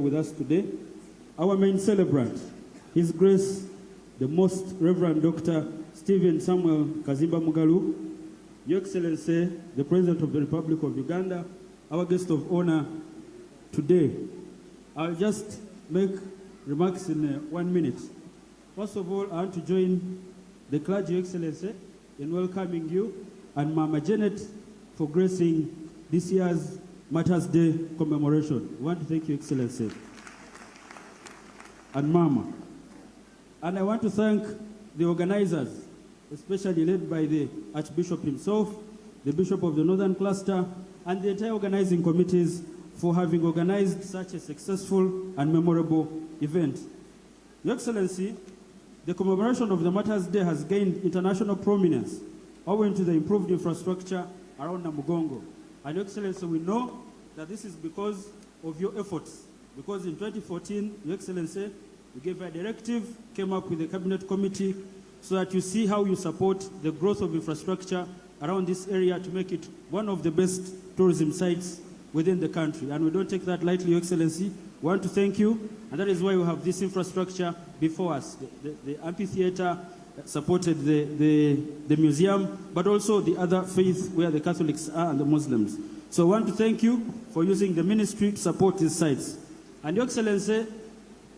with us today, our main celebrant, His Grace, the Most Reverend Dr. Stephen Samuel Kazimba Mugalu, Your Excellency, the President of the Republic of Uganda, our guest of honor today. I'll just make remarks in 1 minute. First of all, I want to join the clergy, Your Excellency, in welcoming you and Mama Janet for gracing this year's Martyrs Day commemoration. We want to thank you, Excellency, and Mama. And I want to thank the organizers, especially led by the Archbishop himself, the Bishop of the Northern Cluster, and the entire organizing committees for having organized such a successful and memorable event. Your Excellency, the commemoration of the Martyrs Day has gained international prominence owing to the improved infrastructure around Namugongo. And Your Excellency, we know that this is because of your efforts. Because in 2014, Your Excellency, you gave a directive, came up with a cabinet committee, so that you see how you support the growth of infrastructure around this area to make it one of the best tourism sites within the country. And we don't take that lightly, Your Excellency. We want to thank you, and that is why we have this infrastructure before us. The amphitheater supported the museum, but also the other faiths where the Catholics are and the Muslims. So I want to thank you for using the ministry to support these sites. And Your Excellency,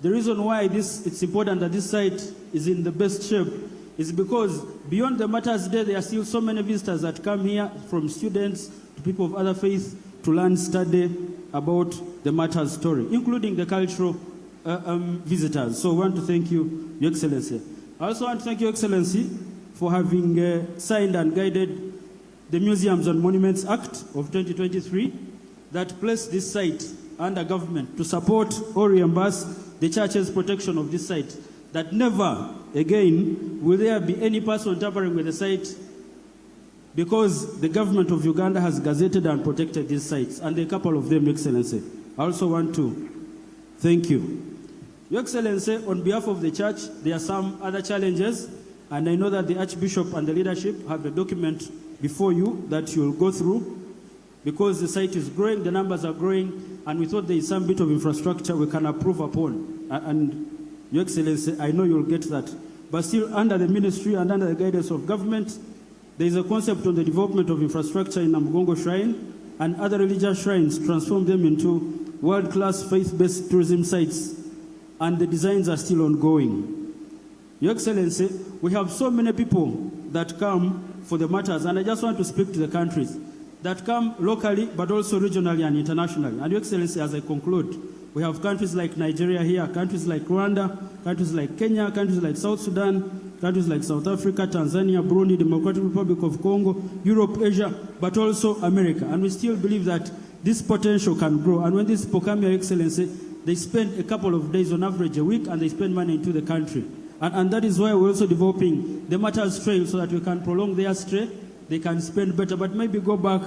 the reason why it's important that this site is in the best shape is because beyond the Martyrs Day, there are still so many visitors that come here, from students to people of other faiths, to learn, study about the Martyrs story, including the cultural visitors. So I want to thank you, Your Excellency. I also want to thank Your Excellency for having signed and guided the Museums and Monuments Act of 2023 that placed this site under government to support or reimburse the church's protection of this site, that never again will there be any person tampering with the site, because the government of Uganda has gazetted and protected these sites, and a couple of them, Your Excellency. I also want to thank you. Your Excellency, on behalf of the church, there are some other challenges, and I know that the Archbishop and the leadership have a document before you that you'll go through, because the site is growing, the numbers are growing, and we thought there is some bit of infrastructure we can approve upon. And Your Excellency, I know you'll get that. But still, under the ministry and under the guidance of government, there is a concept on the development of infrastructure in Namugongo Shrine and other religious shrines, transform them into world-class faith-based tourism sites, and the designs are still ongoing. Your Excellency, we have so many people that come for the Martyrs, and I just want to speak to the countries that come locally, but also regionally and internationally. And Your Excellency, as I conclude, we have countries like Nigeria here, countries like Rwanda, countries like Kenya, countries like South Sudan, countries like South Africa, Tanzania, Burundi, Democratic Republic of Congo, Europe, Asia, but also America. And we still believe that this potential can grow. And when these people come here, Your Excellency, they spend a couple of days on average a week, and they spend money into the country. And that is why we're also developing the Martyrs Trail, so that we can prolong their stay, they can spend better, but maybe go back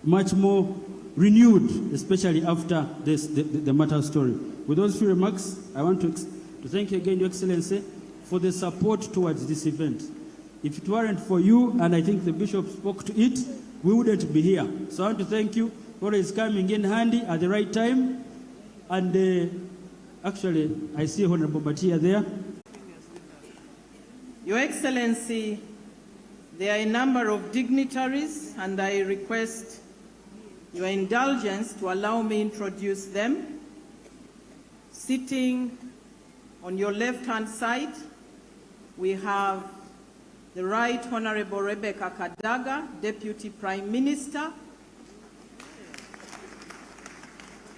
much more renewed, especially after the Martyrs story. With those few remarks, I want to thank you again, Your Excellency, for the support towards this event. If it weren't for you, and I think the Bishop spoke to it, we wouldn't be here. So I want to thank you for his coming in handy at the right time. And actually, I see Honorable Matia there. Your Excellency, there are a number of dignitaries, and I request your indulgence to allow me introduce them. Sitting on your left-hand side, we have the Right Honorable Rebecca Kadaga, Deputy Prime Minister.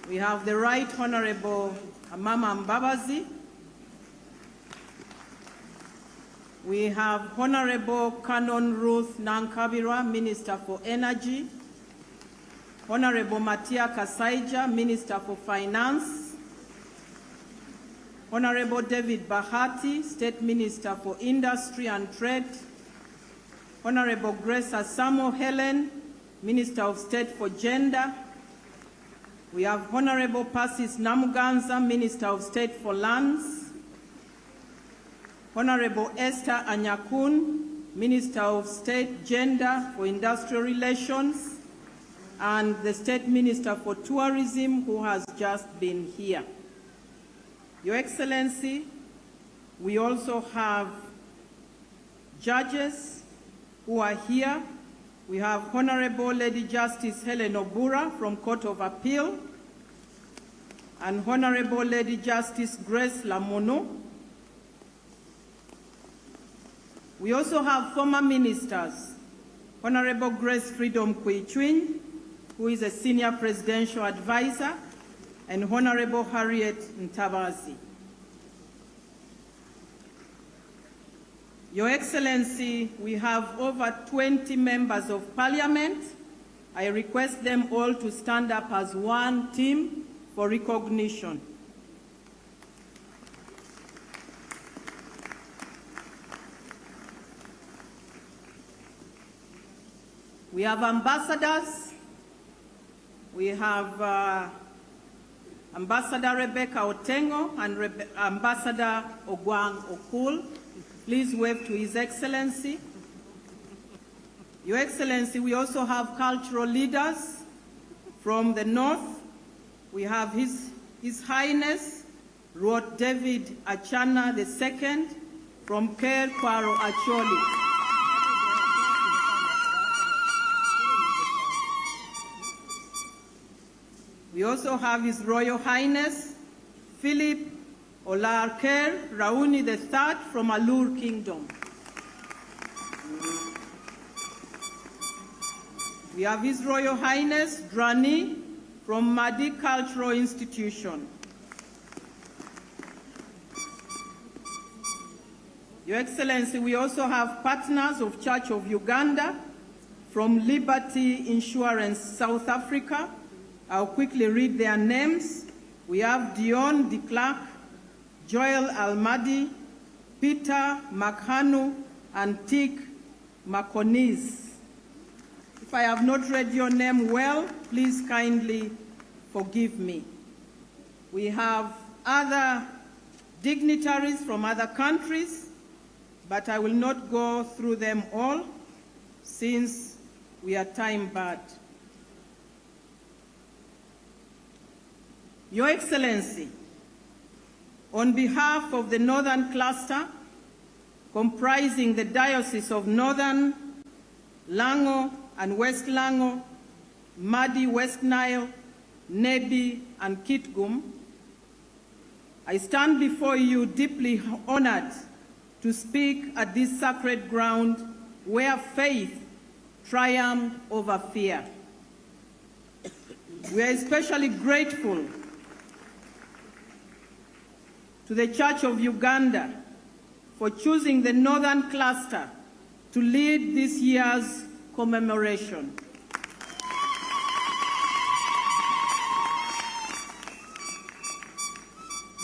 We have the Right Honorable Mama Mbabazi. We have Honorable Canon Ruth Nankabirwa, Minister for Energy. Honorable Matia Kasaija, Minister for Finance. Honorable David Bahati, State Minister for Industry and Trade. Honorable Grace Asamo Helen, Minister of State for Gender. We have Honorable Persis Namuganza, Minister of State for Lands. Honorable Esther Anyakun, Minister of State, Gender for Industrial Relations. and the State Minister for Tourism, who has just been here. Your Excellency, we also have judges who are here. We have Honorable Lady Justice Helen Obura from Court of Appeal and Honorable Lady Justice Grace Lamono. We also have former ministers, Honorable Grace Freedom Kwichwin, who is a senior presidential advisor, and Honorable Harriet Ntabazi. Your Excellency, we have over 20 members of Parliament. I request them all to stand up as one team for recognition. We have ambassadors. We have Ambassador Rebecca Otengo and Ambassador Ogwang Okul. Please wave to His Excellency. Your Excellency, we also have cultural leaders from the north. We have His Highness Lord David Achana II from Ker Kwaro Acholi. We also have His Royal Highness Philip Olarker Rauni III from Alur Kingdom. We have His Royal Highness Drani from Madi Cultural Institution. Your Excellency, we also have partners of Church of Uganda from Liberty Insurance South Africa. I'll quickly read their names. We have Dion de Klerk, Joel Almadi, Peter Makhanu, and Tik Makonis. If I have not read your name well, please kindly forgive me. We have other dignitaries from other countries, but I will not go through them all since we are time-barred. Your Excellency, on behalf of the Northern Cluster, comprising the Diocese of Northern, Lango and West Lango, Madi, West Nile, Nebi, and Kitgum, I stand before you deeply honored to speak at this sacred ground where faith triumphed over fear. We are especially grateful to the Church of Uganda for choosing the Northern Cluster to lead this year's commemoration.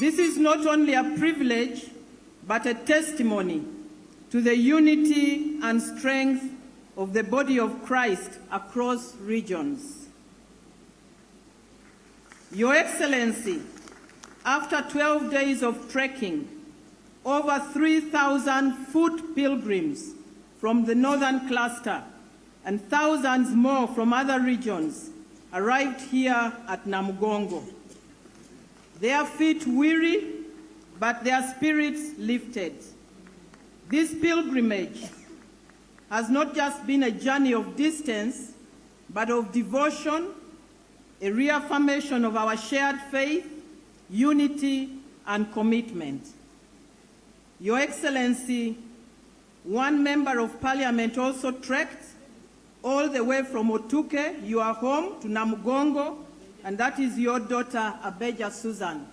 This is not only a privilege, but a testimony to the unity and strength of the body of Christ across regions. Your Excellency, after 12 days of trekking, over 3,000 foot pilgrims from the Northern Cluster and thousands more from other regions arrived here at Namugongo. Their feet weary, but their spirits lifted. This pilgrimage has not just been a journey of distance, but of devotion, a reaffirmation of our shared faith, unity, and commitment. Your Excellency, one member of Parliament also trekked all the way from Otuke, your home, to Namugongo, and that is your daughter, Abeja Susan,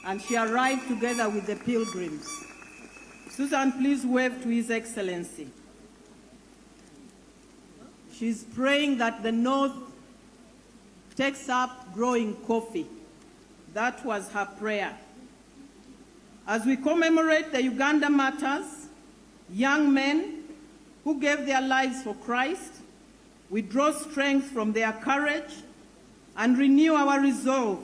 and she arrived together with the pilgrims. Susan, please wave to His Excellency. She's praying that the North takes up growing coffee. That was her prayer. As we commemorate the Uganda Martyrs, young men who gave their lives for Christ, we draw strength from their courage and renew our resolve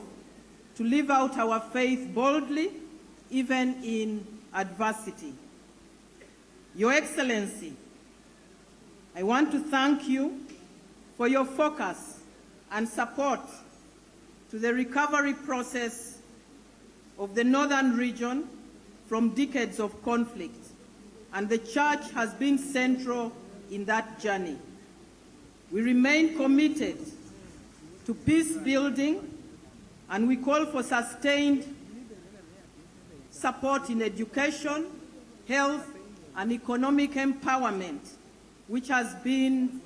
to live out our faith boldly, even in adversity. Your Excellency, I want to thank you for your focus and support to the recovery process of the northern region from decades of conflict, and the Church has been central in that journey. We remain committed to peace building, and we call for sustained support in education, health, and economic empowerment, which has been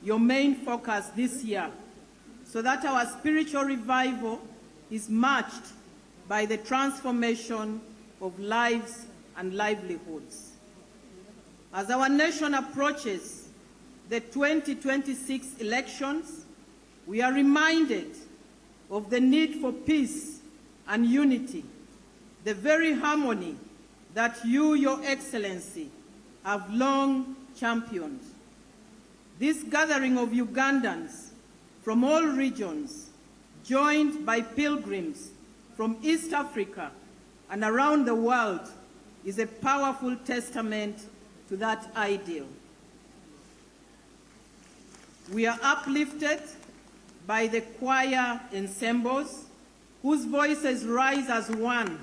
your main focus this year, so that our spiritual revival is matched by the transformation of lives and livelihoods. As our nation approaches the 2026 elections, we are reminded of the need for peace and unity, the very harmony that you, Your Excellency, have long championed. This gathering of Ugandans from all regions, joined by pilgrims from East Africa and around the world, is a powerful testament to that ideal. We are uplifted by the choir ensembles whose voices rise as one,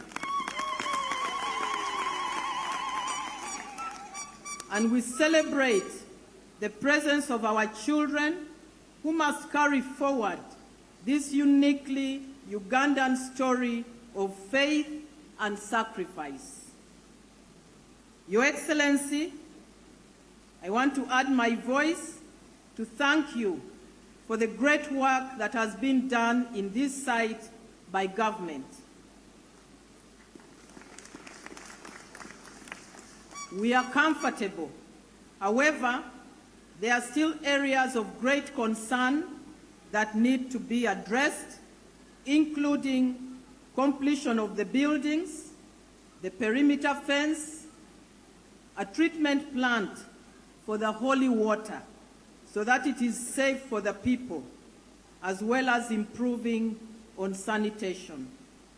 and we celebrate the presence of our children who must carry forward this uniquely Ugandan story of faith and sacrifice. Your Excellency, I want to add my voice to thank you for the great work that has been done in this site by government. We are comfortable. However, there are still areas of great concern that need to be addressed, including completion of the buildings, the perimeter fence, a treatment plant for the holy water so that it is safe for the people, as well as improving on sanitation.